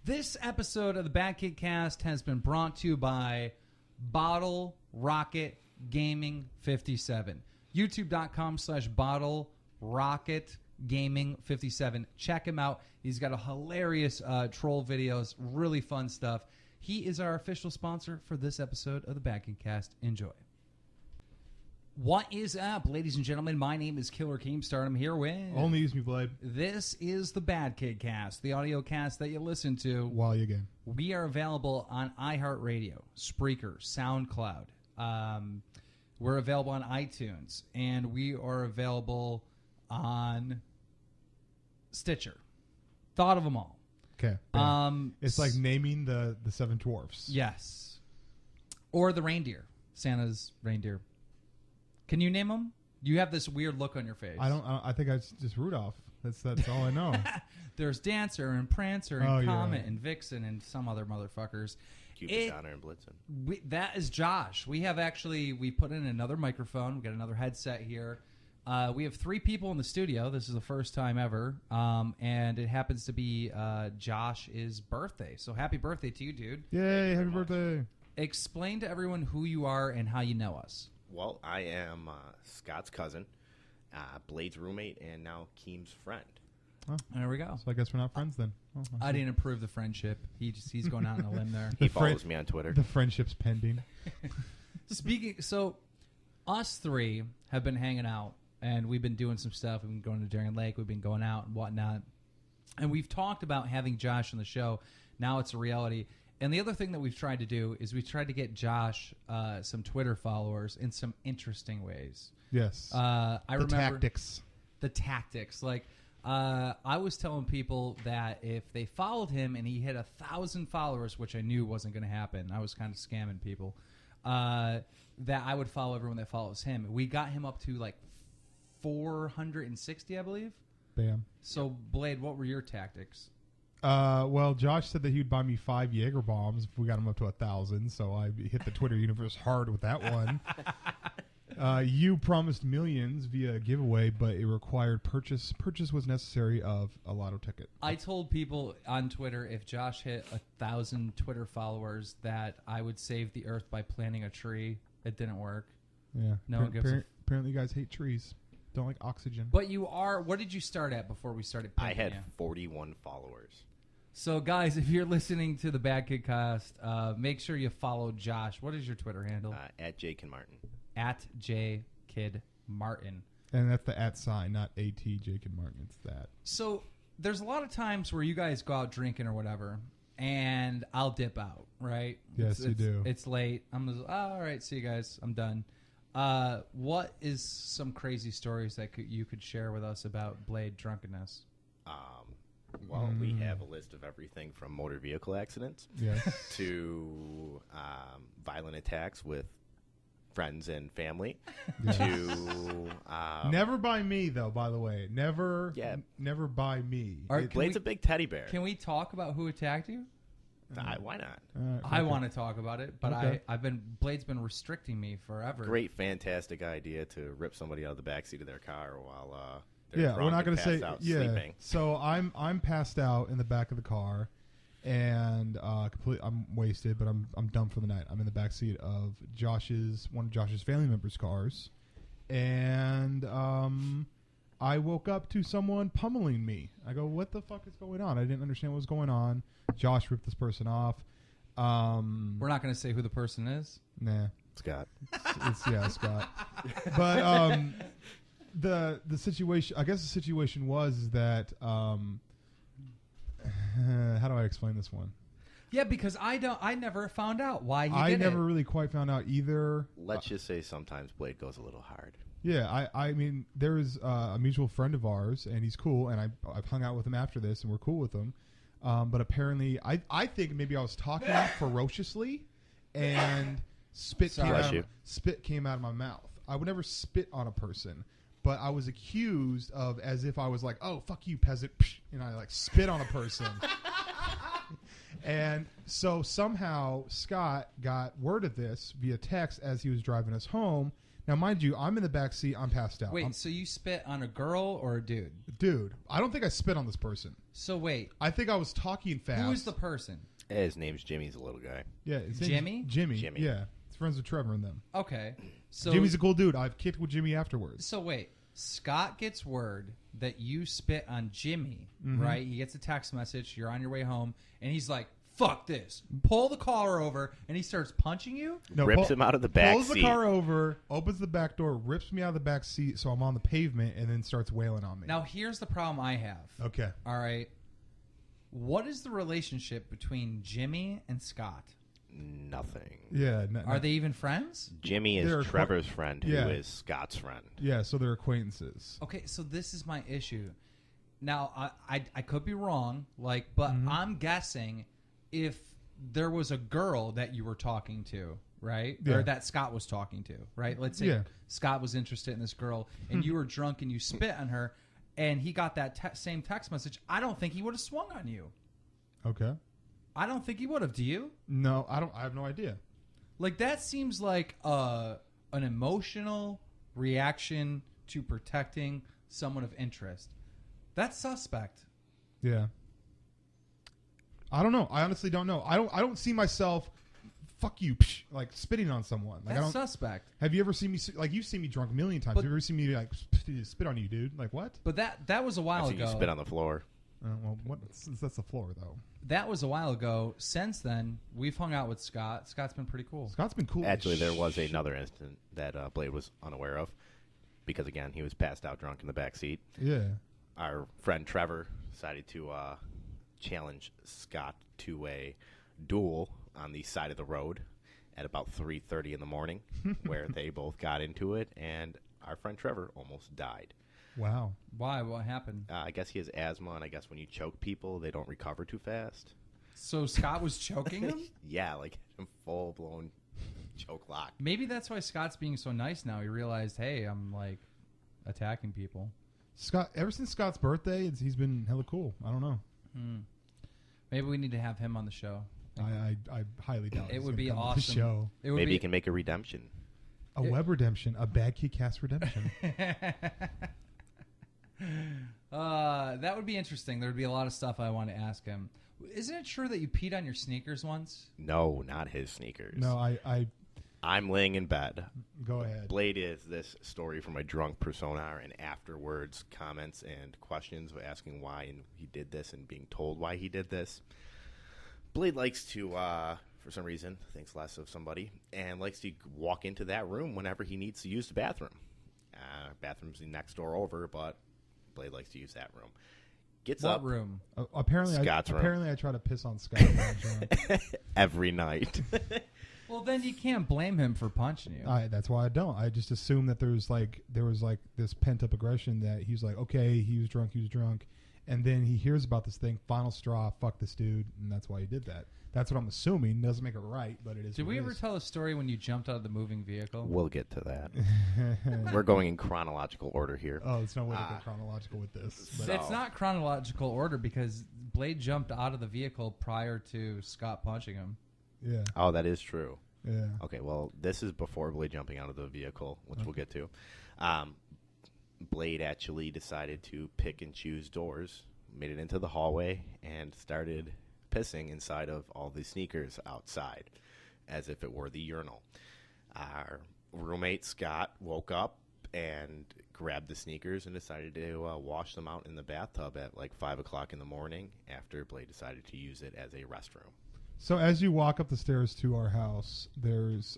This episode of the BadKidCast has been brought to you by Bottle Rocket Gaming 57. YouTube.com/Bottle Rocket Gaming 57. Check him out. He's got a hilarious troll videos, really fun stuff. He is our official sponsor for this episode of the BadKidCast. Enjoy. What is up, ladies and gentlemen? My name is Killer Keemstar. I'm here with... Only use me, Blade. This is the BadKidCast, the audio cast that you listen to while you game. We are available on iHeartRadio, Spreaker, SoundCloud. We're available on iTunes, and we are available on Stitcher. Thought of them all. Okay. It's like naming the seven dwarfs. Yes. Or the reindeer. Santa's reindeer. Can you name them? You have this weird look on your face. I think it's just Rudolph. That's all I know. There's Dancer and Prancer and Comet and Vixen and some other motherfuckers. Cupid, Donner, and Blitzen. That is Josh. We put in another microphone. We got another headset here. We have 3 people in the studio. This is the first time ever. And it happens to be Josh's birthday. So happy birthday to you, dude. Yay, happy birthday. Explain to everyone who you are and how you know us. Well, I am Scott's cousin, Blade's roommate, and now Keem's friend. Oh, there we go. So I guess we're not friends then. Oh, I didn't approve the friendship. He's going out on a limb there. He follows me on Twitter. The friendship's pending. So us 3 have been hanging out, and we've been doing some stuff. We've been going to Darien Lake. We've been going out and whatnot. And we've talked about having Josh on the show. Now it's a reality. And the other thing that we've tried to do is we've tried to get Josh some Twitter followers in some interesting ways. Yes. I remember tactics. The tactics. Like, I was telling people that if they followed him and he hit 1,000 followers, which I knew wasn't going to happen, I was kind of scamming people, that I would follow everyone that follows him. We got him up to like 460, I believe. Bam. So, Blade, what were your tactics? Well, Josh said that he would buy me 5 Jaeger bombs if we got him up to 1,000. So I hit the Twitter universe hard with that one. You promised millions via giveaway, but it required purchase. Purchase was necessary of a lotto ticket. I told people on Twitter if Josh hit 1,000 Twitter followers that I would save the earth by planting a tree. It didn't work. Yeah. No one gives apparently, you guys hate trees. Don't like oxygen. But you are. What did you start at before we started? I had 41 followers. So, guys, if you're listening to the BadKidCast, make sure you follow Josh. What is your Twitter handle? At JKidMartin. At JKidMartin. And that's the @ sign, not AT JKidMartin. It's that. So, there's a lot of times where you guys go out drinking or whatever, and I'll dip out, right? Yes, you do. It's late. I'm just, all right, see you guys. I'm done. What is some crazy stories that you could share with us about Blade drunkenness? Well, we have a list of everything from motor vehicle accidents to violent attacks with friends and family to... never by me, though, by the way. Never by me. Blade's a big teddy bear. Can we talk about who attacked you? Why not? I want to talk about it, but Blade's been restricting me forever. Great, fantastic idea to rip somebody out of the backseat of their car while we're not going to say sleeping. So I'm passed out in the back of the car, and I'm wasted, but I'm done for the night. I'm in the backseat of one of Josh's family members' cars, and I woke up to someone pummeling me. I go, what the fuck is going on? I didn't understand what was going on. Josh ripped this person off. We're not going to say who the person is. Nah. Scott. It's Scott. But the situation, I guess the situation was that, how do I explain this one? Yeah, because I never found out why he did it. I never really quite found out either. Let's just say sometimes Blade goes a little hard. Yeah, I mean, there's a mutual friend of ours, and he's cool, and I've hung out with him after this, and we're cool with him. But apparently, I think maybe I was talking ferociously, and spit came out of my mouth. I would never spit on a person, but I was accused of as if I was like, oh, fuck you, peasant, and I like spit on a person. And so somehow Scott got word of this via text as he was driving us home. Now, mind you, I'm in the back seat. I'm passed out. Wait, so you spit on a girl or a dude? Dude, I don't think I spit on this person. So wait. I think I was talking fast. Who is the person? His name's Jimmy. He's a little guy. Yeah, Jimmy? Jimmy. Yeah, he's friends with Trevor and them. Okay. So Jimmy's a cool dude. I've kicked with Jimmy afterwards. So wait. Scott gets word that you spit on Jimmy, right? He gets a text message. You're on your way home, and he's like, fuck this. Pull the car over, and he starts punching you? No, rips him out of the back pulls seat. The car over, opens the back door, rips me out of the back seat so I'm on the pavement, and then starts wailing on me. Now, here's the problem I have. Okay. All right. What is the relationship between Jimmy and Scott? Nothing. Yeah. Are they even friends? Jimmy is Trevor's friend, who is Scott's friend. Yeah, so they're acquaintances. Okay, so this is my issue. Now, I could be wrong, but I'm guessing if there was a girl that you were talking to, right? Yeah. Or that Scott was talking to, right? Let's say Scott was interested in this girl, and you were drunk and you spit on her, and he got that same text message. I don't think he would have swung on you. Okay. I don't think he would have. Do you? No, I don't. I have no idea. Like, that seems like an emotional reaction to protecting someone of interest. That's suspect. Yeah. I don't know. I honestly don't know. I don't see myself, fuck you, psh, like spitting on someone. Like, That's suspect. Have you ever seen me, like, you've seen me drunk a million times. But, have you ever seen me, like, spit on you, dude? Like, what? But that was a while I've seen ago. You spit on the floor. Well, that's the floor, though. That was a while ago. Since then, we've hung out with Scott. Scott's been pretty cool. Scott's been cool. Actually, there was another incident that Blade was unaware of because, again, he was passed out drunk in the back seat. Yeah. Our friend Trevor decided to challenge Scott to a duel on the side of the road at about 3:30 in the morning, where they both got into it, and our friend Trevor almost died. Wow. Why? What happened? I guess he has asthma, and I guess when you choke people, they don't recover too fast. So Scott was choking him? Yeah, like full-blown choke lock. Maybe that's why Scott's being so nice now. He realized, hey, I'm, like, attacking people. Scott, ever since Scott's birthday, he's been hella cool. I don't know. Maybe we need to have him on the show. I highly doubt it he's would be come on awesome. The show. Maybe he can make a redemption. A web redemption. A BadKidCast redemption. That would be interesting. There would be a lot of stuff I want to ask him. Isn't it true that you peed on your sneakers once? No, not his sneakers. No, I'm laying in bed. Go ahead. Blade is this story from my drunk persona, and afterwards comments and questions asking why and he did this and being told why he did this. Blade likes to, for some reason, thinks less of somebody, and likes to walk into that room whenever he needs to use the bathroom. Bathroom's the next door over, but Blade likes to use that room. Gets what up. room? Apparently, Scott's room. Apparently, I try to piss on Scott when I'm drunk. Every night. Well, then you can't blame him for punching you. That's why I don't. I just assume that there was this pent up aggression that he's like, okay, he was drunk, and then he hears about this thing, final straw, fuck this dude, and that's why he did that. That's what I'm assuming. Doesn't make it right, but it is. Did we ever tell a story when you jumped out of the moving vehicle? We'll get to that. We're going in chronological order here. Oh, it's no way to go chronological with this. But it's not chronological order because Blade jumped out of the vehicle prior to Scott punching him. Yeah. Oh, that is true. Yeah. Okay, well, this is before Blade jumping out of the vehicle, which we'll get to. Blade actually decided to pick and choose doors, made it into the hallway, and started pissing inside of all the sneakers outside as if it were the urinal. Our roommate, Scott, woke up and grabbed the sneakers and decided to wash them out in the bathtub at like 5 o'clock in the morning after Blade decided to use it as a restroom. So as you walk up the stairs to our house, there's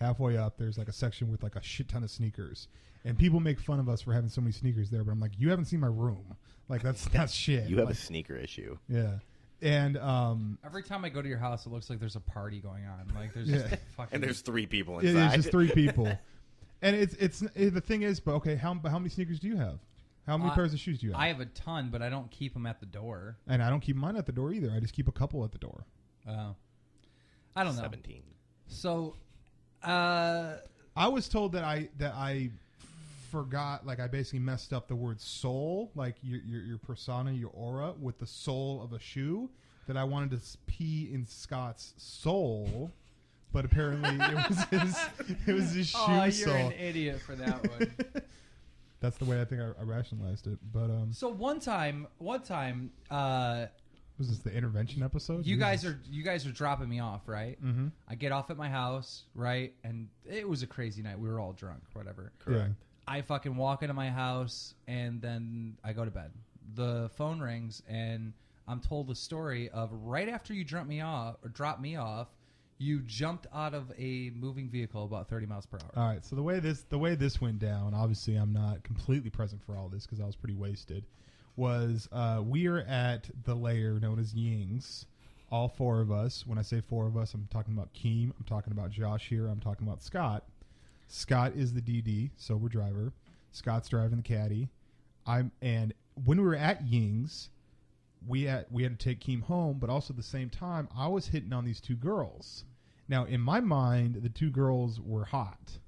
halfway up, there's like a section with like a shit ton of sneakers. And people make fun of us for having so many sneakers there, but I'm like, you haven't seen my room. Like, that's shit. You have a sneaker issue. Yeah. And every time I go to your house, it looks like there's a party going on. Like there's just fucking and there's 3 people inside. There's just 3 people. And it's the thing is, but okay, how many sneakers do you have? How many pairs of shoes do you have? I have a ton, but I don't keep them at the door. And I don't keep mine at the door either. I just keep a couple at the door. I don't know. 17. So, I was told that I forgot, like I basically messed up the word soul, like your persona, your aura, with the sole of a shoe. That I wanted to pee in Scott's soul, but apparently it was his shoe you're sole. an idiot for that one. That's the way I think I rationalized it. But So one time, was this the intervention episode? you guys are dropping me off, right? Mm-hmm. I get off at my house, right? And it was a crazy night. We were all drunk, whatever. Correct. I fucking walk into my house and then I go to bed. The phone rings and I'm told the story of right after you dropped me off, you jumped out of a moving vehicle about 30 miles per hour. All right. So the way this went down, obviously I'm not completely present for all this because I was pretty wasted. Was we are at the lair known as Ying's, all four of us. When I say four of us, I'm talking about Keem, I'm talking about Josh here, I'm talking about Scott. Scott is the DD, sober driver. Scott's driving the caddy. And when we were at Ying's, we had to take Keem home, but also at the same time, I was hitting on these two girls. Now, in my mind, the two girls were hot,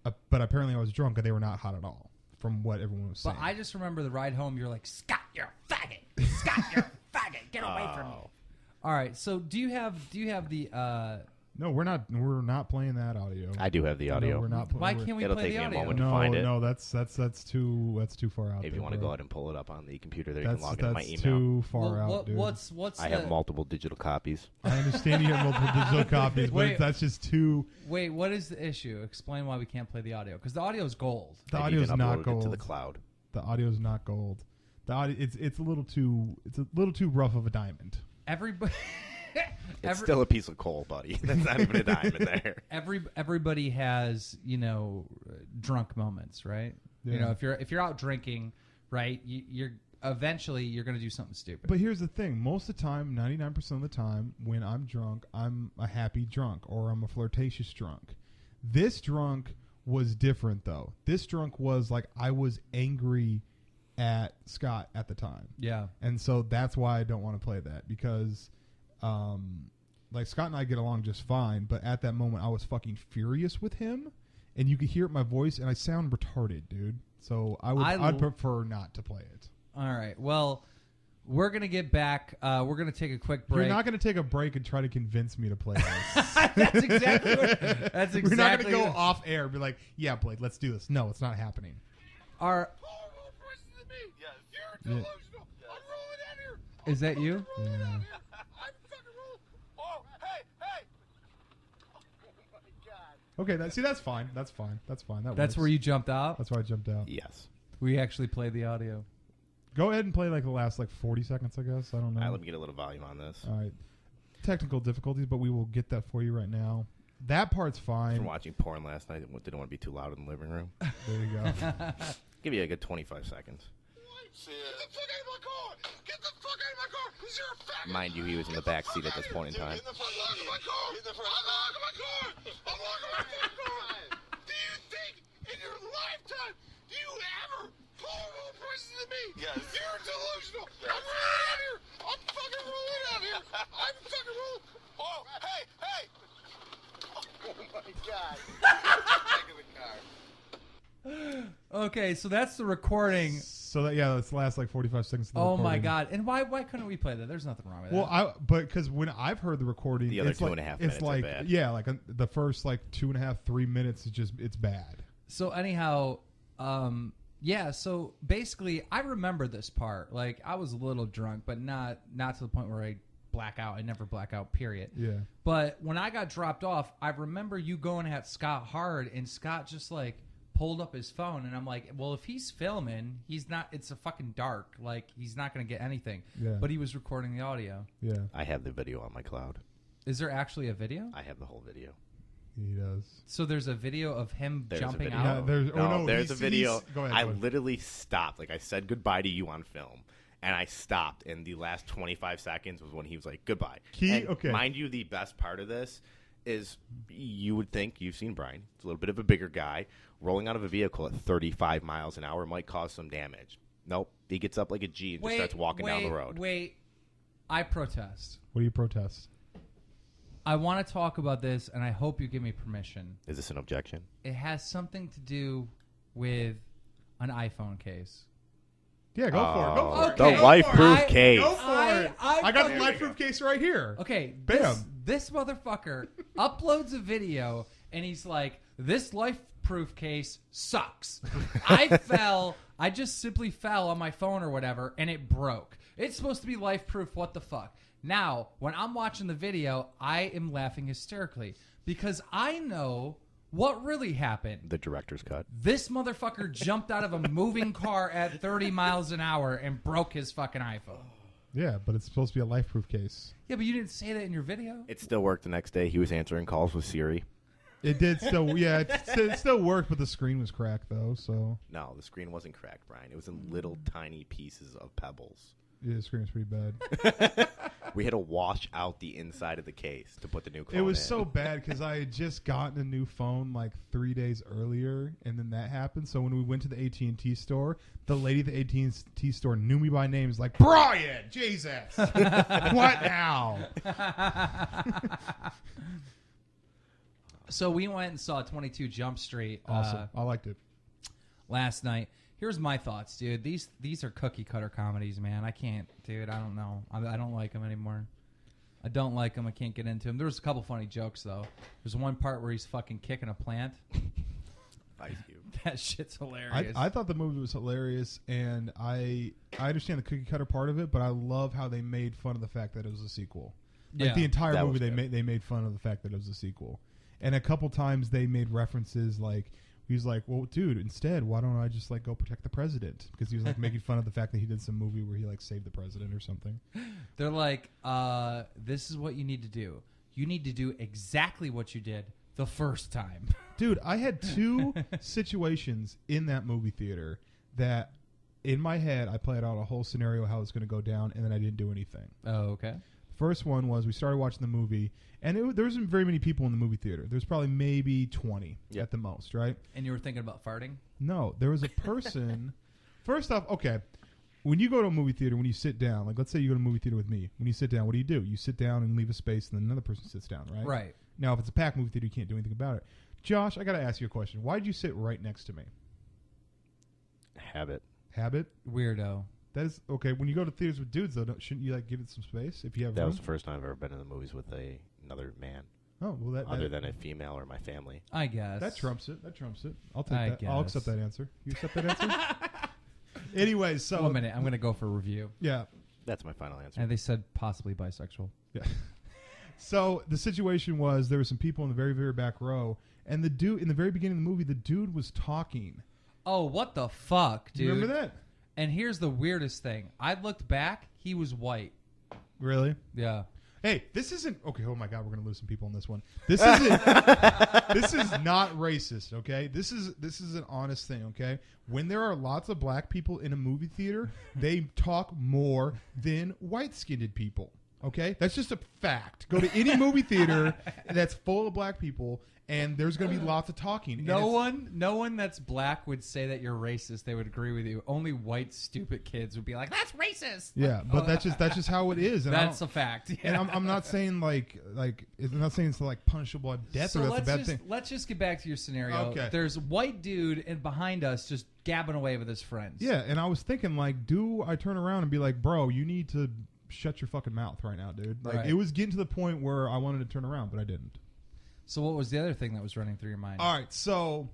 but apparently I was drunk and they were not hot at all. From what everyone was saying. But I just remember the ride home, you're like, Scott, you're a faggot. Scott, you're a faggot. Get away from me. All right. So do you have the No, we're not playing that audio. I do have the audio. No, we're not. Why can't we It'll play take the me a audio? moment to find it. No, that's too far out. If you want to go ahead and pull it up on the computer, there you that's can log into my that's email. too far out, dude. What's I have multiple digital copies. I understand you have multiple digital copies, but Wait. that's just too. Wait, what is the issue? Explain why we can't play the audio. Because the audio is gold. The I've audio is even not uploaded gold. it to the cloud. The audio is not gold. The audio it's a little too rough of a diamond. Everybody. It's still a piece of coal, buddy. That's not even a diamond there. Everybody has drunk moments, right? Yeah. If you're out drinking, right, you're eventually going to do something stupid. But here's the thing: most of the time, 99% of the time, when I'm drunk, I'm a happy drunk or I'm a flirtatious drunk. This drunk was different, though. This drunk was like I was angry at Scott at the time. Yeah, and so that's why I don't want to play that because. Like Scott and I get along just fine, but at that moment I was fucking furious with him, and you could hear it in my voice, and I sound retarded, dude. So I'd prefer not to play it. All right. Well, we're gonna get back. We're gonna take a quick break. You're not gonna take a break and try to convince me to play this. That's exactly. That's exactly. We're not gonna go off air and be like, "Yeah, Blake, let's do this." No, it's not happening. Is that you? Yeah. Okay, that's fine. That's fine. That's fine. That's works. Where you jumped out? That's why I jumped out. Yes. We actually played the audio. Go ahead and play like the last 40 seconds, I guess. I don't know. All right, let me get a little volume on this. All right. Technical difficulties, but we will get that for you right now. That part's fine. From watching porn last night, didn't want to be too loud in the living room. There you go. Give you a good 25 seconds. Get the fuck out of my car! Get the fuck out of my car! Because you're a faggot! Mind you, he was in the back seat at this point in time. Get the fuck out of my car! I'm locking my car! I'm locking my fucking car! Do you think in your lifetime do you ever pull more prices than me? Yes. You're delusional! I'm rolling out here! I'm fucking rolling out here! I'm fucking rolling! Oh, hey, hey! Oh my god. Back of the car. Okay, so that's the recording. So that's the last 45 seconds. Of the Oh my recording. god! And why couldn't we play that? There's nothing wrong with that. Well, because when I've heard the recording, The other it's 2.5 it's minutes are like bad. the first 2.5, 3 minutes is it's bad. So anyhow, yeah. So basically, I remember this part. Like I was a little drunk, but not to the point where I black out. I never black out. Period. Yeah. But when I got dropped off, I remember you going at Scott hard, and Scott just pulled up his phone, and I'm like, well, if he's filming, he's not. It's a fucking dark. Like he's not going to get anything. Yeah. But he was recording the audio. Yeah. I have the video on my cloud. Is there actually a video? I have the whole video. He does. So there's a video of him There's a jumping video. out. Yeah, there's a video. Go ahead. I literally stopped. Like I said goodbye to you on film, and I stopped. And the last 25 seconds was when he was like, "Goodbye." Okay. Mind you, the best part of this is you would think you've seen Brian. He's a little bit of a bigger guy. Rolling out of a vehicle at 35 miles an hour might cause some damage. Nope. He gets up like a G and just starts walking down the road. Wait, I protest. What do you protest? I want to talk about this, and I hope you give me permission. Is this an objection? It has something to do with an iPhone case. Yeah, go for it. Go for it. Okay. The life-proof case. Go for it. I got the fucking- life-proof case right here. Okay, Bam. this motherfucker uploads a video, and he's like, This life-proof case sucks. I just simply fell on my phone or whatever, and it broke. It's supposed to be life-proof. What the fuck? Now, when I'm watching the video, I am laughing hysterically because I know what really happened. The director's cut. This motherfucker jumped out of a moving car at 30 miles an hour and broke his fucking iPhone. Yeah, but it's supposed to be a life-proof case. Yeah, but you didn't say that in your video. It still worked the next day. He was answering calls with Siri. It did still, yeah, it still worked, but the screen was cracked, though, so. No, the screen wasn't cracked, Brian. It was in little tiny pieces of pebbles. Yeah, the screen was pretty bad. We had to wash out the inside of the case to put the new clone It was in. so bad because I had just gotten a new phone like 3 days earlier, and then that happened. So when we went to the AT&T store, the lady at the AT&T store knew me by name. Was like, Brian, Jesus, what now? So we went and saw 22 Jump Street. Awesome. I liked it. Last night. Here's my thoughts, dude. These are cookie cutter comedies, man. I can't, dude. I don't know. I don't like them anymore. I don't like them. I can't get into them. There was a couple funny jokes though. There's one part where he's fucking kicking a plant. Ice Cube. That shit's hilarious. I thought the movie was hilarious, and I understand the cookie cutter part of it, but I love how they made fun of the fact that it was a sequel. Like the entire That movie, was they made fun of the fact that it was a sequel, and a couple times they made references like. He was like, well, dude, instead, why don't I just, like, go protect the president? Because he was, like, making fun of the fact that he did some movie where he, like, saved the president or something. They're like, this is what you need to do. You need to do exactly what you did the first time. Dude, I had two situations in that movie theater that, in my head, I played out a whole scenario how it's going to go down, and then I didn't do anything. Oh, okay. First one was we started watching the movie, and there wasn't very many people in the movie theater. There's probably maybe 20 at the most, right? And you were thinking about farting? No, there was a person. First off, okay, when you go to a movie theater, when you sit down, like let's say you go to a movie theater with me. When you sit down, what do? You sit down and leave a space, and then another person sits down, right? Right. Now, if it's a packed movie theater, you can't do anything about it. Josh, I got to ask you a question. Why did you sit right next to me? Habit. Habit? Weirdo. That is okay. When you go to theaters with dudes, though, shouldn't you like give it some space if you have? That room? was the first time I've ever been in the movies with another man. Oh well, other than a female or my family. I guess that trumps it. That trumps it. I'll take that. Guess. I'll accept that answer. You accept that answer? Anyways, so 1 minute. I'm gonna go for a review. Yeah, that's my final answer. And they said possibly bisexual. Yeah. So the situation was there were some people in the very, very back row, and the dude in the very beginning of the movie, the dude was talking. Oh, what the fuck, dude! You remember that? And here's the weirdest thing. I looked back. He was white. Really? Yeah. Hey, this isn't okay. Oh my God, we're gonna lose some people on this one. This isn't. This is not racist. Okay, this is an honest thing. Okay, when there are lots of black people in a movie theater, they talk more than white-skinned people. Okay, that's just a fact. Go to any movie theater that's full of black people, and there's going to be lots of talking. No one that's black would say that you're racist. They would agree with you. Only white stupid kids would be like, "That's racist." Yeah, but that's just how it is. And that's a fact. Yeah. And I'm not saying like I'm not saying it's like punishable at death so or that's a bad thing. Let's just get back to your scenario. Okay. There's a white dude and behind us just gabbing away with his friends. Yeah, and I was thinking like, do I turn around and be like, bro, you need to shut your fucking mouth right now, dude? Like right. It was getting to the point where I wanted to turn around, but I didn't. So what was the other thing that was running through your mind? All right, so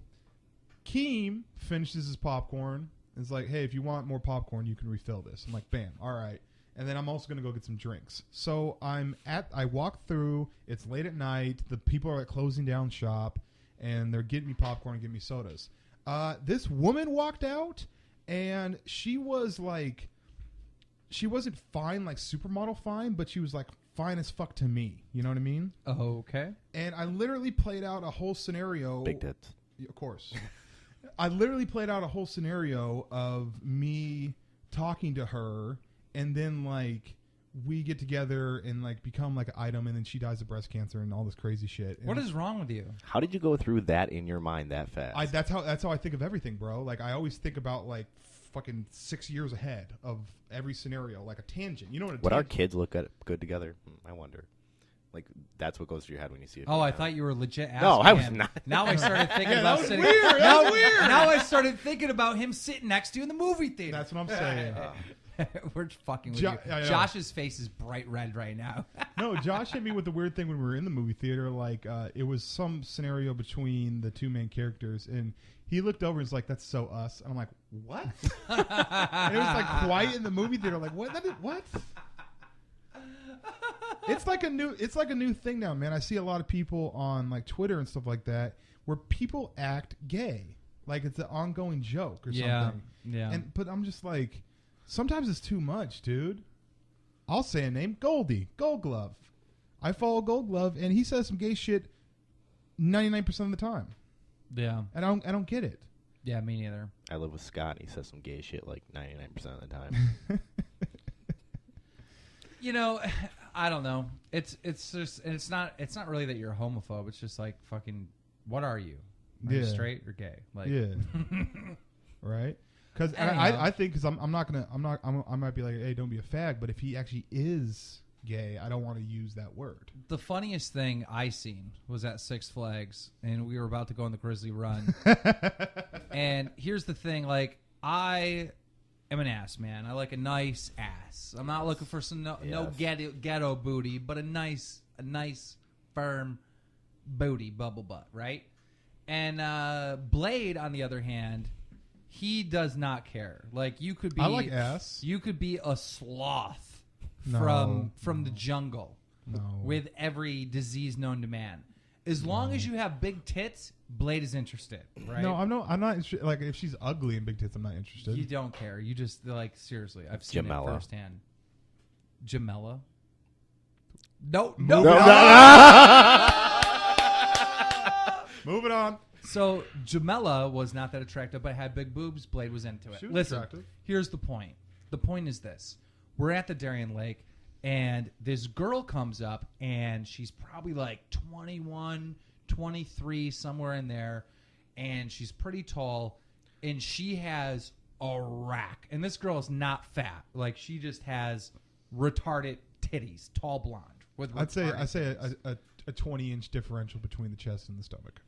Keem finishes his popcorn. It's like, hey, if you want more popcorn, you can refill this. I'm like, bam, all right. And then I'm also going to go get some drinks. So I walk through. It's late at night. The people are like closing down shop, and they're getting me popcorn and getting me sodas. This woman walked out, and she was like, she wasn't fine, like supermodel fine, but she was like fine as fuck to me. You know what I mean? Okay. And I literally played out a whole scenario. Big tits. Of course. I literally played out a whole scenario of me talking to her, and then like we get together and like become like an item, and then she dies of breast cancer and all this crazy shit. And what is wrong with you? How did you go through that in your mind that fast? That's how I think of everything, bro. Like I always think about like fucking 6 years ahead of every scenario, like a tangent. You know what? Would our kids look good together? I wonder. Like that's what goes through your head when you see it. Oh, I thought you were legit asking. No, I was him. not. Now I started thinking about sitting. Weird. That's weird. Now I started thinking about him sitting next to you in the movie theater. That's what I'm saying. We're fucking with you. Josh's face is bright red right now. No, Josh hit me with the weird thing when we were in the movie theater. Like, it was some scenario between the two main characters, and he looked over and was like, "That's so us." And I'm like, "What?" And it was like quiet in the movie theater. Like, what? What? It's like a new thing now, man. I see a lot of people on like Twitter and stuff like that where people act gay, like it's an ongoing joke or something. Yeah. But I'm just like, sometimes it's too much, dude. I'll say a name, Goldie, Gold Glove. I follow Gold Glove, and he says some gay shit 99% of the time. Yeah. And I don't get it. Yeah, me neither. I live with Scott. And he says some gay shit like 99% of the time. You know, I don't know. It's just it's not really that you're a homophobe. It's just like fucking. What are you? Are you straight or gay? Like, yeah. Right. Because I think because I might be like, hey, don't be a fag. But if he actually is gay, I don't want to use that word. The funniest thing I seen was at Six Flags, and we were about to go on the Grizzly Run. And here's the thing, like, I am an ass man. I like a nice ass. I'm not looking for some no ghetto booty, but a nice firm booty, bubble butt, right? And Blade, on the other hand, he does not care. Like, you could be, I like ass. You could be a sloth No. from the jungle with every disease known to man. As long as you have big tits, Blade is interested, right? No, I'm not interested. Like, if she's ugly and big tits, I'm not interested. You don't care. You just, like, seriously, I've seen it firsthand. Jamela? No. Moving on. So Jamela was not that attractive, but had big boobs. Blade was into it. She was Listen, attractive. Here's the point. The point is this. We're at the Darien Lake, and this girl comes up, and she's probably like 21, 23, somewhere in there, and she's pretty tall, and she has a rack. And this girl is not fat. Like, she just has retarded titties, tall blonde. I'd say a 20-inch differential between the chest and the stomach.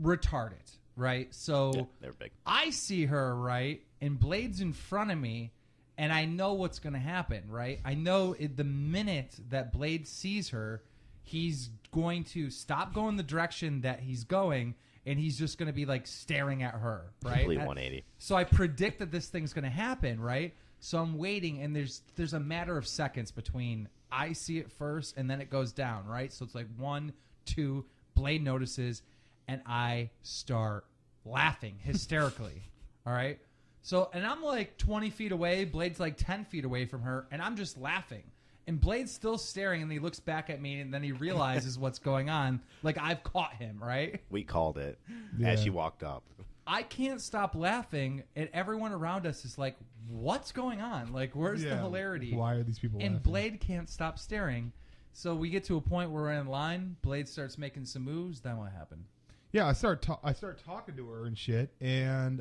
Retarded, right? So yeah, they're big. I see her, right, and Blade's in front of me, and I know what's going to happen, right? I know the minute that Blade sees her, he's going to stop going the direction that he's going, and he's just going to be like staring at her, right? Complete 180. So I predict that this thing's going to happen, right? So I'm waiting, and there's a matter of seconds between I see it first and then it goes down, right? So it's like 1, 2, Blade notices, and I start laughing hysterically. All right? So, and I'm like 20 feet away. Blade's like 10 feet away from her, and I'm just laughing. And Blade's still staring, and he looks back at me, and then he realizes what's going on. Like, I've caught him, right? We called it as she walked up. I can't stop laughing, and everyone around us is like, what's going on? Like, where's the hilarity? Why are these people laughing? And Blade can't stop staring. So we get to a point where we're in line. Blade starts making some moves. Then what happened? Yeah, I start talking to her and shit, and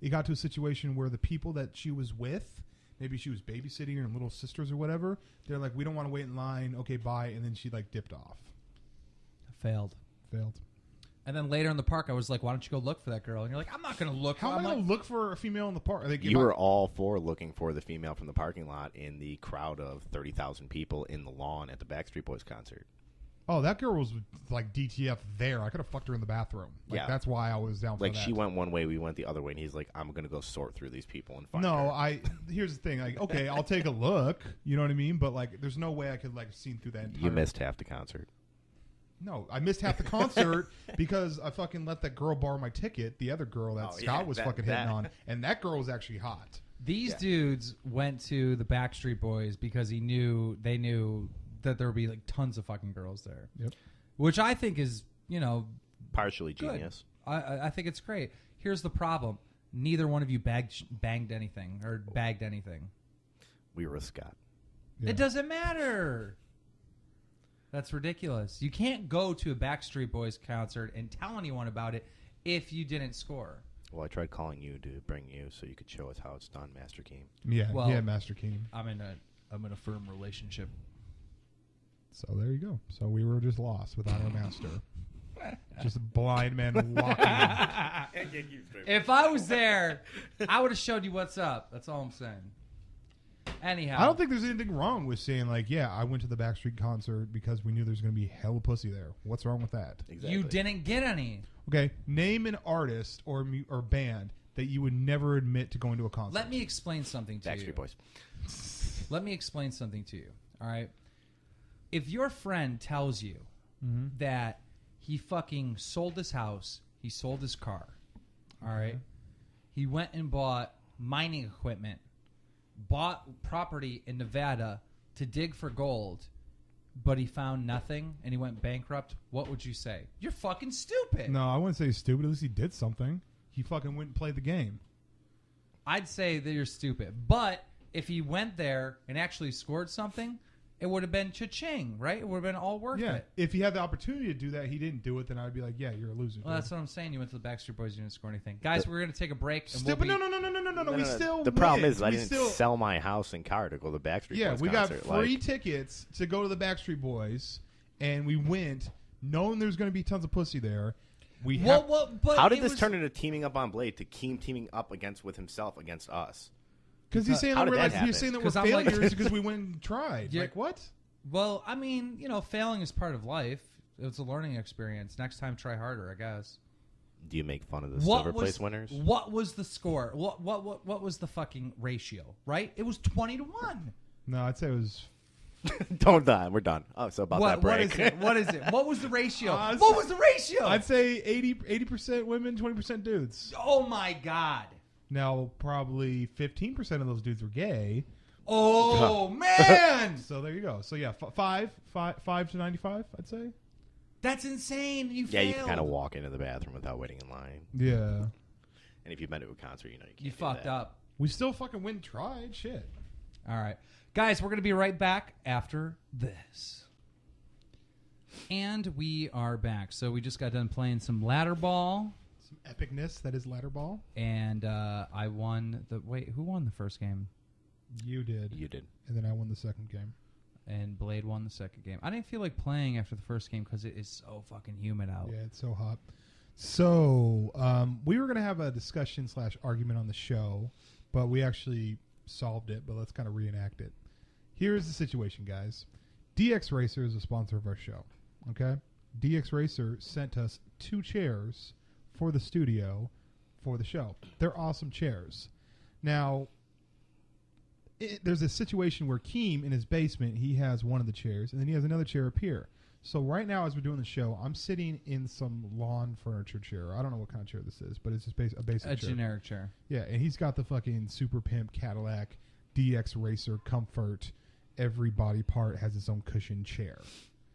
it got to a situation where the people that she was with, maybe she was babysitting her little sisters or whatever, they're like, we don't want to wait in line. Okay, bye. And then she like dipped off. Failed. And then later in the park, I was like, why don't you go look for that girl? And you're like, I'm not going to look. How am I going to look for a female in the park? You were all for looking for the female from the parking lot in the crowd of 30,000 people in the lawn at the Backstreet Boys concert. Oh, that girl was like DTF there. I could have fucked her in the bathroom. Like, that's why I was down for that. Like, she went one way, we went the other way, and he's like, I'm going to go sort through these people and find her. No, here's the thing. Like, okay, I'll take a look. You know what I mean? But, like, there's no way I could, like, seen through that entire... You missed half the concert. No, I missed half the concert because I fucking let that girr borrow my ticket, the other girl that Scott was fucking hitting on, and that girl was actually hot. These dudes went to the Backstreet Boys because they knew that there would be like tons of fucking girls there. Yep. Which I think is, partially good. Genius. I think it's great. Here's the problem. Neither one of you banged anything or bagged anything. We were with Scott. Yeah. It doesn't matter. That's ridiculous. You can't go to a Backstreet Boys concert and tell anyone about it if you didn't score. Well, I tried calling you to bring you so you could show us how it's done, Master Keem. Yeah, Master Keem. I'm in a firm relationship. So there you go. So we were just lost without our master. Just a blind man walking. If I was there, I would have showed you what's up. That's all I'm saying. Anyhow. I don't think there's anything wrong with saying, like, yeah, I went to the Backstreet concert because we knew there's going to be hella pussy there. What's wrong with that? Exactly. You didn't get any. Okay, name an artist or band that you would never admit to going to a concert. Let me explain something to you. Backstreet Boys. Let me explain something to you. All right? If your friend tells you that he fucking sold his house, he sold his car, all right? He went and bought mining equipment, bought property in Nevada to dig for gold, but he found nothing and he went bankrupt, what would you say? You're fucking stupid. No, I wouldn't say stupid. At least he did something. He fucking went and played the game. I'd say that you're stupid. But if he went there and actually scored something, it would have been cha-ching, right? It would have been all worth it. If he had the opportunity to do that, he didn't do it, then I'd be like, yeah, you're a loser. Well, that's what I'm saying. You went to the Backstreet Boys, you didn't score anything. Guys, we're going to take a break. And No. We still The problem win. is I didn't sell my house and car to go to the Backstreet Boys we got concert. free tickets to go to the Backstreet Boys, and we went knowing there's going to be tons of pussy there. How did this turn into teaming up on Blade to Keem teaming up with himself against us? Because he's saying that we're I'm like- failures because we went and tried. Yeah. Like, what? Well, I mean, failing is part of life. It's a learning experience. Next time, try harder, I guess. Do you make fun of the silver place winners? What was the score? What was the fucking ratio, right? It was 20-1. No, I'd say it was... Don't die. We're done. Oh, so about that break. What is it? What was the ratio? What was the ratio? I'd say 80% women, 20% dudes. Oh, my God. Now, probably 15% of those dudes were gay. Oh, man. So there you go. So, yeah, 5 to 95, I'd say. That's insane. You Yeah, failed. you can kind of walk into the bathroom without waiting in line. Yeah. And if you've been to a concert, you can't You do fucked that. up. We still fucking went and tried. Shit. All right. Guys, we're going to be right back after this. And we are back. So we just got done playing some ladder ball. Some epicness that is ladder ball. And I won the... Wait, who won the first game? You did. You did. And then I won the second game. And Blade won the second game. I didn't feel like playing after the first game because it is so fucking humid out. Yeah, it's so hot. So we were going to have a discussion / argument on the show, but we actually solved it, but let's kind of reenact it. Here's the situation, guys. DX Racer is a sponsor of our show, okay? DX Racer sent us 2 chairs for the studio for the show. They're awesome chairs. Now, there's a situation where Keem, in his basement, he has one of the chairs, and then he has another chair up here. So right now, as we're doing the show, I'm sitting in some lawn furniture chair. I don't know what kind of chair this is, but it's just a basic chair. A generic chair. Yeah, and he's got the fucking super pimp Cadillac DX Racer Comfort. Every body part has its own cushion chair.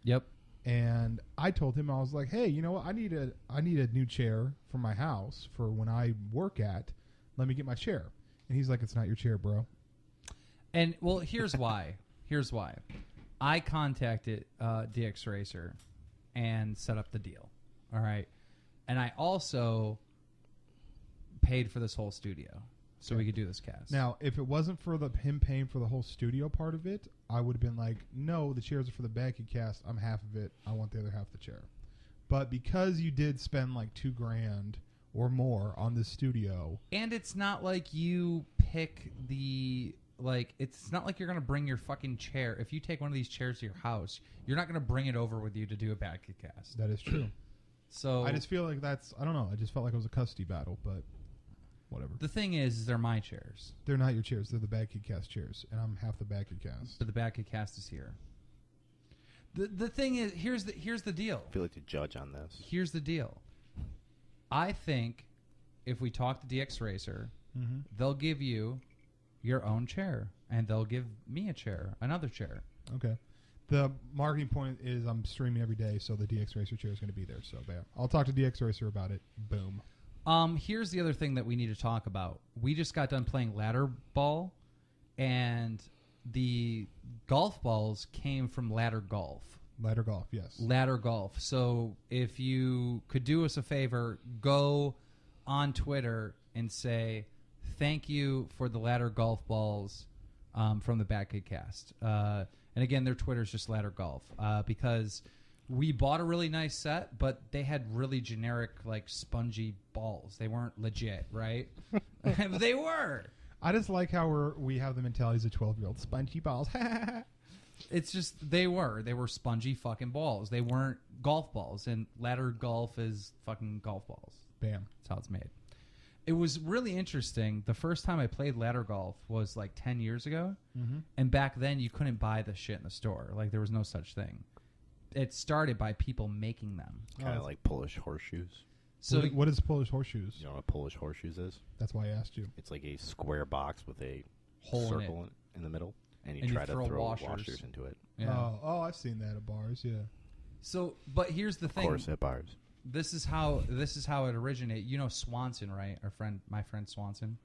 Yep. And I told him, I was like, hey, you know what? I need a new chair for my house for when I work at. Let me get my chair. And he's like, it's not your chair, bro. And, well, here's why. Here's why. I contacted DX Racer and set up the deal. All right. And I also paid for this whole studio so we could do this cast. Now, if it wasn't for him paying for the whole studio part of it, I would have been like, no, the chairs are for the BadKidCast. I'm half of it. I want the other half of the chair. But because you did spend like $2,000 or more on this studio. And it's not like you pick the... Like, it's not like you're going to bring your fucking chair. If you take one of these chairs to your house, you're not going to bring it over with you to do a BadKidCast. That is true. So I just feel like I don't know. I just felt like it was a custody battle, but whatever. The thing is they're my chairs. They're not your chairs. They're the BadKidCast chairs, and I'm half the BadKidCast. But the BadKidCast is here. The thing is, here's the deal. I feel like the judge on this. Here's the deal. I think if we talk to DX Racer, they'll give you your own chair, and they'll give me a chair, another chair. Okay. The marketing point is I'm streaming every day, so the DX Racer chair is going to be there. So, bam. I'll talk to DX Racer about it. Boom. Here's the other thing that we need to talk about. We just got done playing ladder ball, and the golf balls came from ladder golf. Ladder golf, yes. Ladder golf. So if you could do us a favor, go on Twitter and say, thank you for the ladder golf balls from the BadKidCast. And again, their Twitter's just ladder golf because we bought a really nice set, but they had really generic, like, spongy balls. They weren't legit, right? They were. I just like how we have the mentalities of 12-year-old spongy balls. It's just they were spongy fucking balls. They weren't golf balls, and ladder golf is fucking golf balls. Bam. That's how it's made. It was really interesting. The first time I played ladder golf was like 10 years ago, and back then you couldn't buy the shit in the store. Like there was no such thing. It started by people making them. Kind of like Polish horseshoes. So what is Polish horseshoes? You know what Polish horseshoes is? That's why I asked you. It's like a square box with a hole circle in the middle, and you And you try to throw throw washers. washers into it. yeah. Oh, I've seen that at bars. Yeah. So, but here's the Of thing. course, at bars. This is how it originated. You know Swanson, right? My friend Swanson.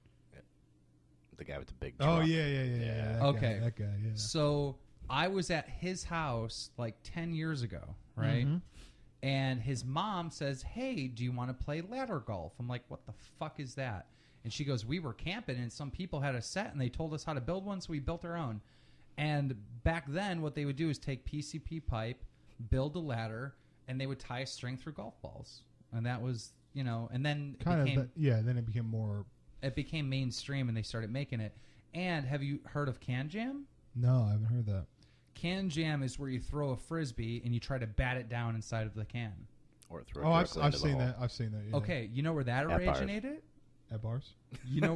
The guy with the big truck. Oh yeah. That Okay. That guy. Yeah. So I was at his house like 10 years ago, right? And his mom says, "Hey, do you want to play ladder golf?" I'm like, "What the fuck is that?" And she goes, "We were camping and some people had a set and they told us how to build one, so we built our own." And back then, what they would do is take PCP pipe, build a ladder, and they would tie a string through golf balls. And that was, and then then it became more. It became mainstream and they started making it. And have you heard of Can Jam? No, I haven't heard that. Can Jam is where you throw a frisbee and you try to bat it down inside of the can. Or throw Oh, it I've seen that. I've seen that. Yeah. Okay, you know where that At bars. originated? At bars? You know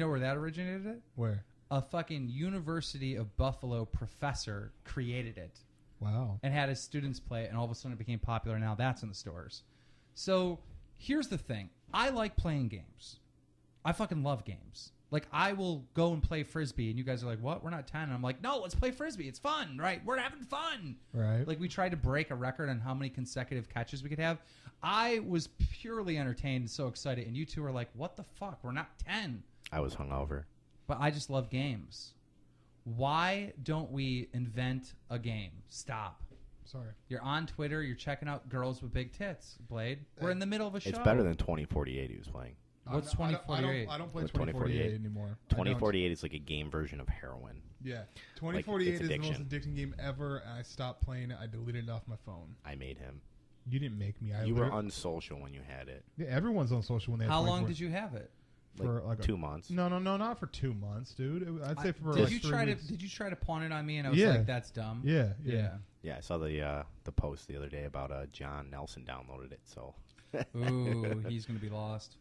where that originated? Where? A fucking University of Buffalo professor created it Wow. and had his students play it, and all of a sudden it became popular. Now that's in the stores. So here's the thing: I like playing games. I fucking love games. Like, I will go and play Frisbee, and you guys are like, what? We're not 10. And I'm like, no, let's play Frisbee. It's fun, right? We're having fun. Right. Like, we tried to break a record on how many consecutive catches we could have. I was purely entertained and so excited, and you two are like, what the fuck? We're not 10. I was hungover. But I just love games. Why don't we invent a game? Stop. Sorry. You're on Twitter. You're checking out girls with big tits, Blade. We're in the middle of a show. It's better than 2048 he was playing. What's 2048? I don't play With 2048 anymore. 2048 is like a game version of heroin. Yeah. 2048 it's is the most addiction. addicting game ever, and I stopped playing it. I deleted it off my phone. I made him. You didn't make me. You were unsocial when you had it. Yeah, everyone's on social when they have How long 24 did you have it? For like 2 months. No, not for 2 months, dude. I'd say for Did like you 3 try weeks. Did you try to pawn it on me? And I was Yeah. like, "That's dumb." Yeah. Yeah, I saw the post the other day about John Nelson downloaded it. So Ooh, he's gonna be lost.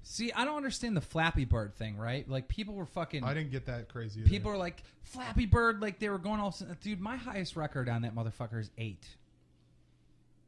See, I don't understand the Flappy Bird thing, right? Like, people were fucking. I didn't get that crazy. Either. People are like, Flappy Bird, like they were going all. Dude, my highest record on that motherfucker is 8.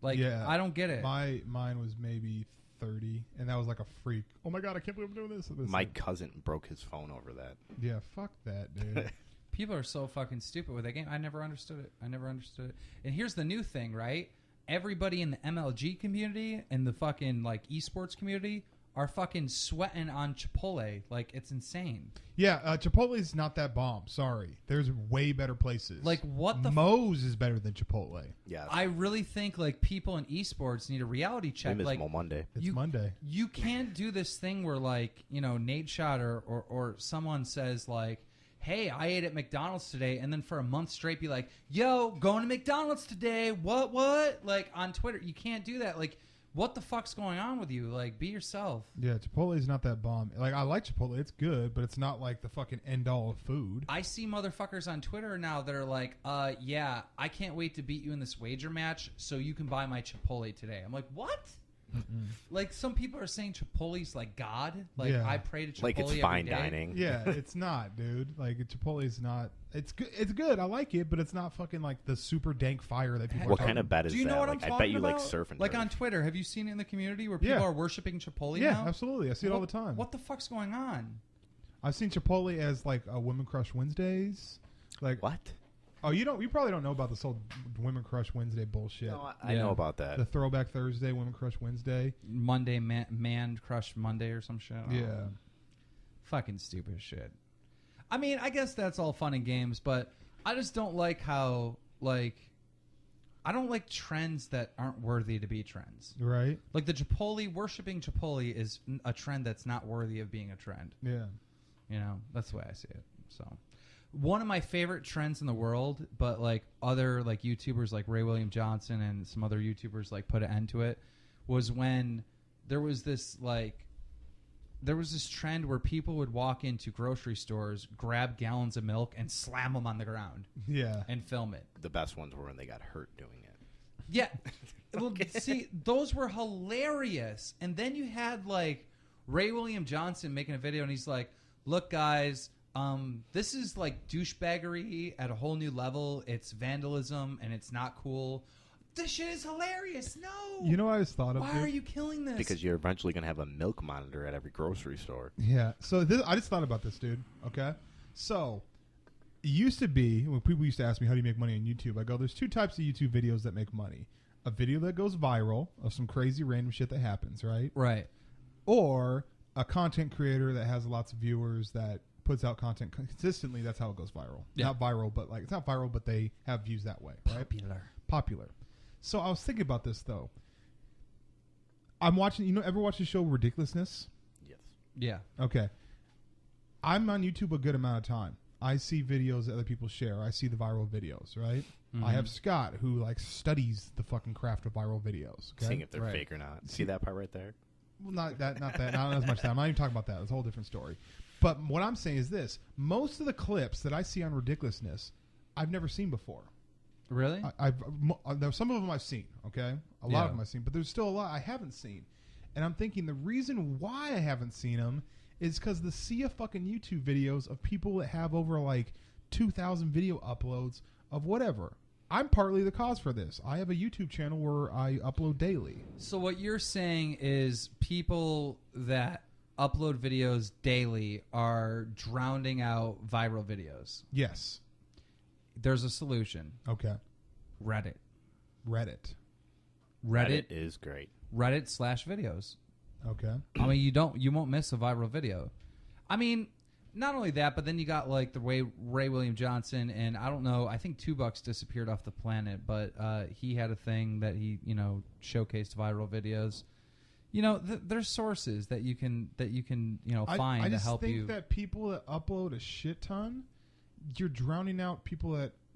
Like, Yeah. I don't get it. Mine was maybe 30, and that was like a freak. Oh my god, I can't believe I'm doing this. my cousin broke his phone over that. Yeah, fuck that, dude. People are so fucking stupid with that game. I never understood it. And here's the new thing, right? Everybody in the MLG community and the fucking like esports community are fucking sweating on Chipotle. Like, it's insane. Yeah, Chipotle's not that bomb. Sorry, there's way better places. Like, what the? Moe's is better than Chipotle. Yeah, I really think like people in esports need a reality check. same as Like, Mo Monday. It's You- Monday. you can't do this thing where like, Nate Shot or someone says like, hey, I ate at McDonald's today, and then for a month straight be like, yo, going to McDonald's today. What? Like, on Twitter. You can't do that. Like, what the fuck's going on with you? Like, be yourself. Yeah, Chipotle's not that bomb. Like, I like Chipotle. It's good, but it's not like the fucking end all of food. I see motherfuckers on Twitter now that are like, yeah, I can't wait to beat you in this wager match so you can buy my Chipotle today. I'm like, what? Like, some people are saying Chipotle's like God. Like, Yeah. I pray to Chipotle Like it's every fine day. dining. Yeah, it's not, dude. Like, Chipotle's not. It's good. It's good. I like it, but it's not fucking like the super dank fire that people. What are kind of bet is Do you know that? what Like, I'm I talking bet you about? like surf and Like, turf. on Twitter, have you seen it in the community where people Yeah. are worshiping Chipotle Yeah, now? absolutely. I see it all the time. What the fuck's going on? I've seen Chipotle as like a Women Crush Wednesdays. Like What? Oh, you probably don't know about this whole Women Crush Wednesday bullshit. No, I Yeah. know about that. The Throwback Thursday, Women Crush Wednesday. Monday, man crush Monday or some shit? Yeah. Fucking stupid shit. I mean, I guess that's all fun and games, but I just don't like how, like, I don't like trends that aren't worthy to be trends. Right? Like, the Chipotle, worshiping Chipotle is a trend that's not worthy of being a trend. Yeah. That's the way I see it. So, one of my favorite trends in the world, but like other like YouTubers like Ray William Johnson and some other YouTubers like put an end to it, was when there was this like there was this trend where people would walk into grocery stores, grab gallons of milk, and slam them on the ground. Yeah. And film it. The best ones were when they got hurt doing it. Yeah. Well, see, those were hilarious. And then you had, like, Ray William Johnson making a video, and he's like, look, guys, this is, like, douchebaggery at a whole new level. It's vandalism, and it's not cool. This shit is hilarious. No. You know what I just thought of? Why are you killing this? Because you're eventually going to have a milk monitor at every grocery store. Yeah. So I just thought about this, dude. Okay. So it used to be when people used to ask me, how do you make money on YouTube? I go, there's two types of YouTube videos that make money. A video that goes viral of some crazy random shit that happens, right? Right. Or a content creator that has lots of viewers that puts out content consistently. That's how it goes viral. Yeah. Not viral, but like it's not viral, but they have views that way, right? Popular. So I was thinking about this though. I'm watching. Ever watch the show Ridiculousness? Yes. Yeah. Okay. I'm on YouTube a good amount of time. I see videos that other people share. I see the viral videos, right? Mm-hmm. I have Scott who like studies the fucking craft of viral videos. Okay? Seeing if they're fake or not. See that part right there? Well, not as much time. I'm not even talking about that. It's a whole different story. But what I'm saying is this: most of the clips that I see on Ridiculousness, I've never seen before. Really? Some of them I've seen. Okay, a lot of them I've seen, but there's still a lot I haven't seen. And I'm thinking the reason why I haven't seen them is because the sea of fucking YouTube videos of people that have over like 2,000 video uploads of whatever. I'm partly the cause for this. I have a YouTube channel where I upload daily. So what you're saying is people that upload videos daily are drowning out viral videos. Yes. There's a solution. Okay. Reddit is great. Reddit/videos. Okay. I mean, you won't miss a viral video. I mean, not only that, but then you got like the Ray William Johnson, and I don't know. I think $2 disappeared off the planet, but he had a thing that he showcased viral videos. There's sources that you can find to help you. I just think that people that upload a shit ton, you're drowning out people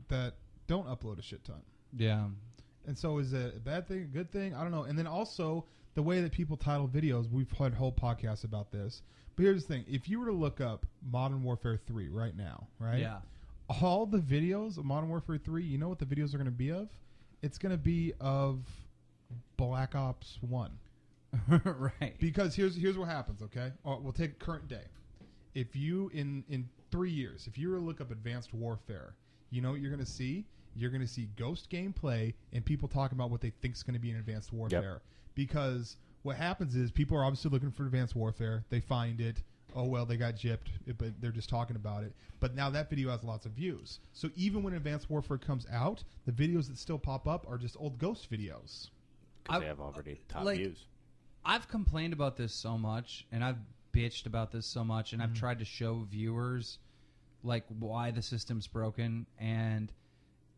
that don't upload a shit ton. Yeah. And so is it a bad thing, a good thing? I don't know. And then also the way that people title videos, we've had whole podcasts about this. But here's the thing. If you were to look up Modern Warfare 3 right now, right? Yeah. All the videos of Modern Warfare 3, you know what the videos are going to be of? It's going to be of Black Ops 1. Right. Because here's what happens, okay? We'll take current day. If you, in 3 years, if you were to look up Advanced Warfare, you know what you're going to see? You're going to see ghost gameplay and people talking about what they think is going to be in Advanced Warfare. Yep. Because what happens is people are obviously looking for Advanced Warfare. They find it. Oh, well, they got gypped, but they're just talking about it. But now that video has lots of views. So even when Advanced Warfare comes out, the videos that still pop up are just old ghost videos. Because they have already top views. I've complained about this so much, and I've bitched about this so much, and I've tried to show viewers like why the system's broken, and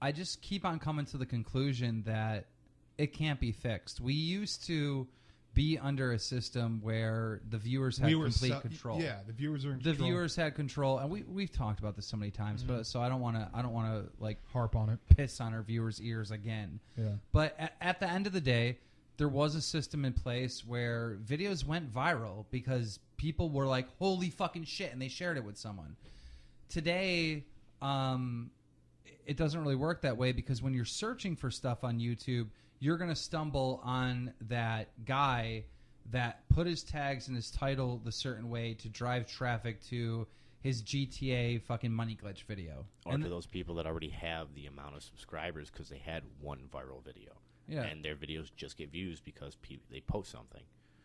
I just keep on coming to the conclusion that it can't be fixed. We used to be under a system where the viewers had complete control. Yeah, the viewers are in control. The viewers had control, and we've talked about this so many times, but so I don't want to like harp on it, piss on our viewers' ears again. Yeah. But at the end of the day, there was a system in place where videos went viral because people were like, "Holy fucking shit," and they shared it with someone. Today, it doesn't really work that way because when you're searching for stuff on YouTube, you're going to stumble on that guy that put his tags and his title the certain way to drive traffic to his GTA fucking money glitch video. Or to those people that already have the amount of subscribers because they had one viral video. Yeah. And their videos just get views because they post something.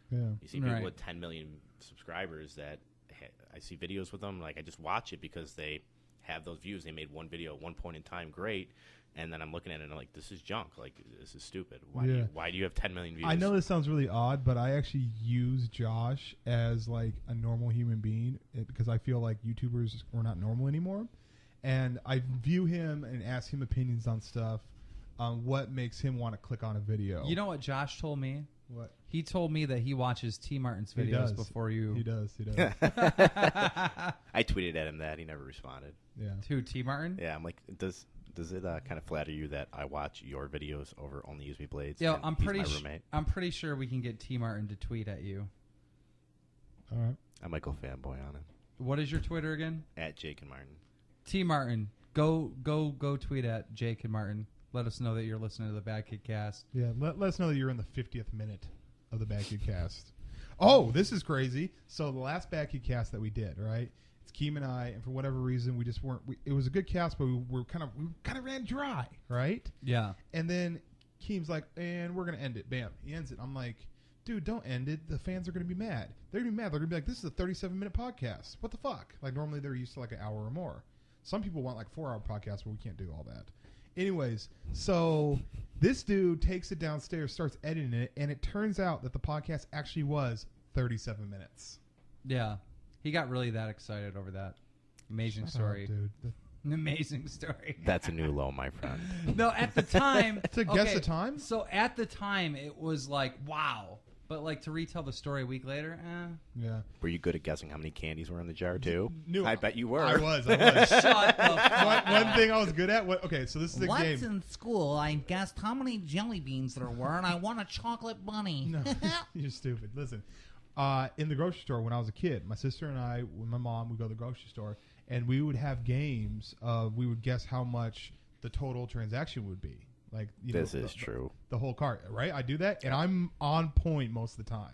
Yeah. You see people with 10 million subscribers that I see videos with them. Like, I just watch it because they have those views. They made one video at one point in time great. And then I'm looking at it and I'm like, this is junk. Like, this is stupid. Why do you have 10 million views? I know this sounds really odd, but I actually use Josh as like a normal human being because I feel like YouTubers are not normal anymore. And I view him and ask him opinions on stuff, on what makes him want to click on a video. You know what Josh told me? What? He told me that he watches T. Martin's videos before you. He does. I tweeted at him that. He never responded. Yeah. To T. Martin? Yeah, I'm like, does it kind of flatter you that I watch your videos over Only Use Me Blades? Yeah, I'm pretty sure we can get T. Martin to tweet at you. All right. I might go fanboy on it. What is your Twitter again? At Jake and Martin. T Martin. Go tweet at Jake and Martin. Let us know that you're listening to the BadKidCast. Yeah, let us know that you're in the 50th minute of the BadKidCast. Oh, this is crazy. So the last BadKidCast that we did, right? It's Keem and I, and for whatever reason, we just weren't. It was a good cast, but we kind of ran dry, right? Yeah. And then Keem's like, and we're gonna end it. Bam, he ends it. I'm like, dude, don't end it. The fans are gonna be mad. They're gonna be mad. They're gonna be like, this is a 37-minute podcast. What the fuck? Like normally they're used to like an hour or more. Some people want like 4-hour podcasts, but we can't do all that. Anyways, so this dude takes it downstairs, starts editing it, and it turns out that the podcast actually was 37 minutes. Yeah. He got really that excited over that. Amazing story. Up, dude. An amazing story. That's a new low, my friend. No, at the time... To guess the time? So at the time, it was like, wow. But like to retell the story a week later, Yeah. Were you good at guessing how many candies were in the jar, too? No, I bet you were. I was. Shut the fuck One thing I was good at. Okay, so this is a Once game. in school, I guessed how many jelly beans there were, and I won a chocolate bunny. No, you're stupid. Listen, in the grocery store when I was a kid, my sister and I, with my mom, would go to the grocery store, and we would have games of we would guess how much the total transaction would be. Like this is true. The whole cart, right? I do that, and I'm on point most of the time.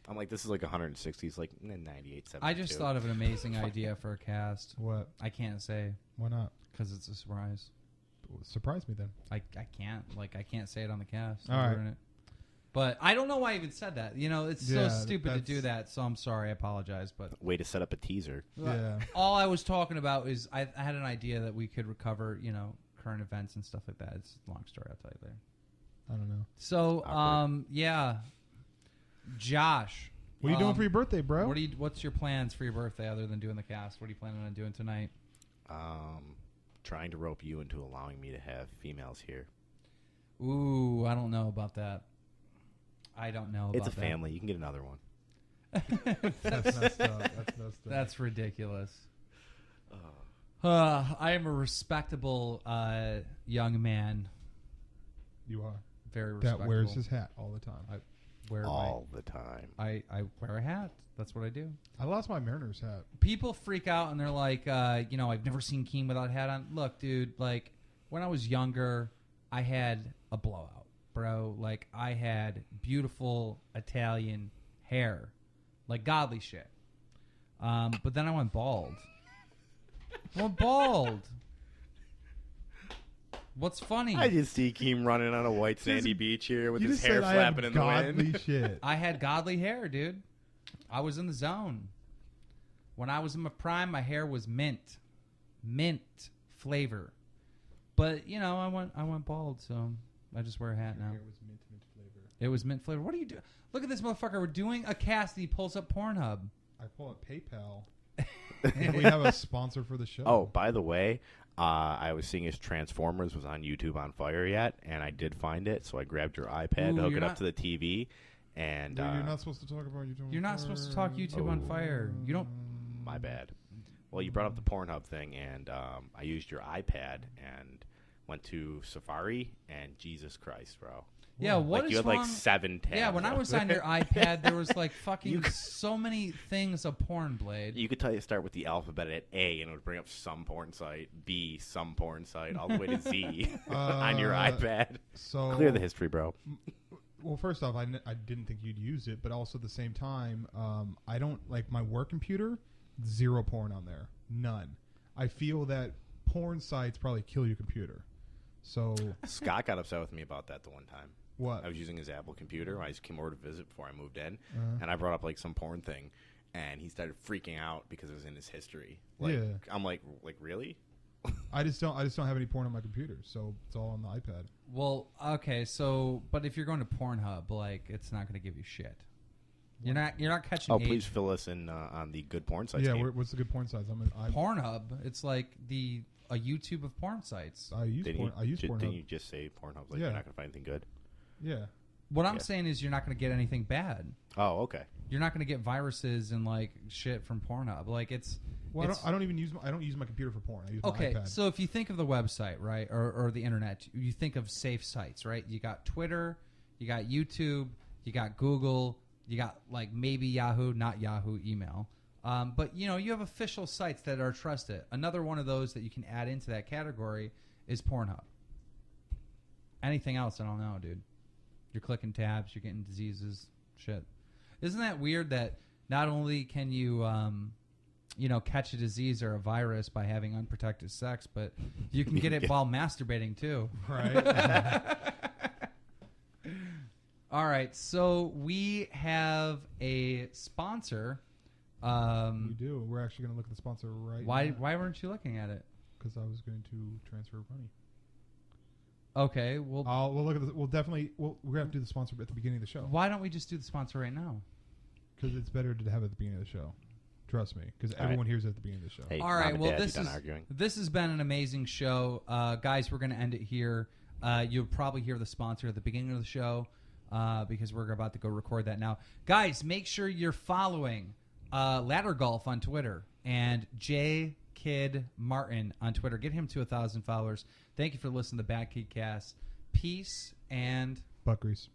I'm like, this is like 160. It's like 98, 72. I just thought of an amazing idea for a cast. What? I can't say Why not? because it's a surprise. Surprise me then. I can't. Like, I can't say it on the cast. All right. It. But I don't know why I even said that. You know, it's so stupid to do that, so I'm sorry. I apologize. But way to set up a teaser. Yeah. All I was talking about is I had an idea that we could recover, you know, current events and stuff like that. It's a long story. I'll tell you later. I don't know. So, yeah. Josh. What are you doing for your birthday, bro? What's your plans for your birthday other than doing the cast? What are you planning on doing tonight? Trying to rope you into allowing me to have females here. Ooh, I don't know about that. I don't know about that. It's a family. You can get another one. That's messed up. That's messed up. That's ridiculous. I am a respectable young man. You are. Very respectable. That wears his hat all the time. I wear all the time. I wear a hat. That's what I do. I lost my Mariners hat. People freak out and they're like, you know, I've never seen Keem without a hat on. Look, dude, like when I was younger, I had a blowout, bro. Like I had beautiful Italian hair, like godly shit. But then I went bald. What's funny? I just see Keem running on a white sandy beach here with You his just hair said I flapping had in the godly wind. shit. I had godly hair, dude. I was in the zone. When I was in my prime, my hair was mint flavor. But you know, I went bald, so I just wear a hat now. Your hair was mint flavor. It was mint flavor. What are you doing? Look at this motherfucker. We're doing a cast. And he pulls up Pornhub. I pull up PayPal. And we have a sponsor for the show. Oh, by the way, I was seeing his Transformers was on YouTube on fire yet, and I did find it, so I grabbed your iPad, hook it up to the TV, and Dude, you're not supposed to talk about YouTube. You're not supposed to talk YouTube on fire. You don't. My bad. Well, you brought up the Pornhub thing, and I used your iPad and went to Safari, and Jesus Christ, bro. Yeah, what like is you had wrong? like 7 tabs. Yeah, when I was on your iPad, there was like fucking so many things of porn, Blade. You could start with the alphabet at A, and it would bring up some porn site, B, some porn site, all the way to Z on your iPad. So clear the history, bro. Well, first off, I didn't think you'd use it, but also at the same time, I don't like my work computer. Zero porn on there, none. I feel that porn sites probably kill your computer. So Scott got upset with me about that the one time. What? I was using his Apple computer. I just came over to visit before I moved in, and I brought up like some porn thing, and he started freaking out because it was in his history. Like, yeah. I'm like really? I just don't have any porn on my computer, so it's all on the iPad. Well, okay, so but if you're going to Pornhub, like it's not going to give you shit. You're not catching. Oh, please fill us in on the good porn sites. Yeah, what's the good porn sites? Pornhub. It's like a YouTube of porn sites. I use Pornhub. Didn't you just say Pornhub? Like you're not going to find anything good. Yeah. What I'm saying is you're not going to get anything bad. Oh, okay. You're not going to get viruses and like shit from Pornhub. Like it's. Well, I don't even use my computer for porn. I use my iPad. So if you think of the website, right, or the internet, you think of safe sites, right? You got Twitter, you got YouTube, you got Google, You got like maybe Yahoo, not Yahoo email. But, you know, you have official sites that are trusted. Another one of those that you can add into that category is Pornhub. Anything else, I don't know, dude. You're clicking tabs, you're getting diseases, shit. Isn't that weird that not only can you, you know, catch a disease or a virus by having unprotected sex, but you can get it while masturbating too. Right. All right, so we have a sponsor. We do. We're actually going to look at the sponsor right now. Why weren't you looking at it? Because I was going to transfer money. Okay, well, we'll look at the, we're going to have to do the sponsor at the beginning of the show. Why don't we just do the sponsor right now? Because it's better to have it at the beginning of the show. Trust me, because everyone hears it at the beginning of the show. Hey, all right, Mom and Dad, this has been an amazing show. Guys, we're going to end it here. You'll probably hear the sponsor at the beginning of the show because we're about to go record that now. Guys, make sure you're following Ladder Golf on Twitter and Kid Martin on Twitter. Get him to 1,000 followers. Thank you for listening to BadKidCast. Peace and butt grease.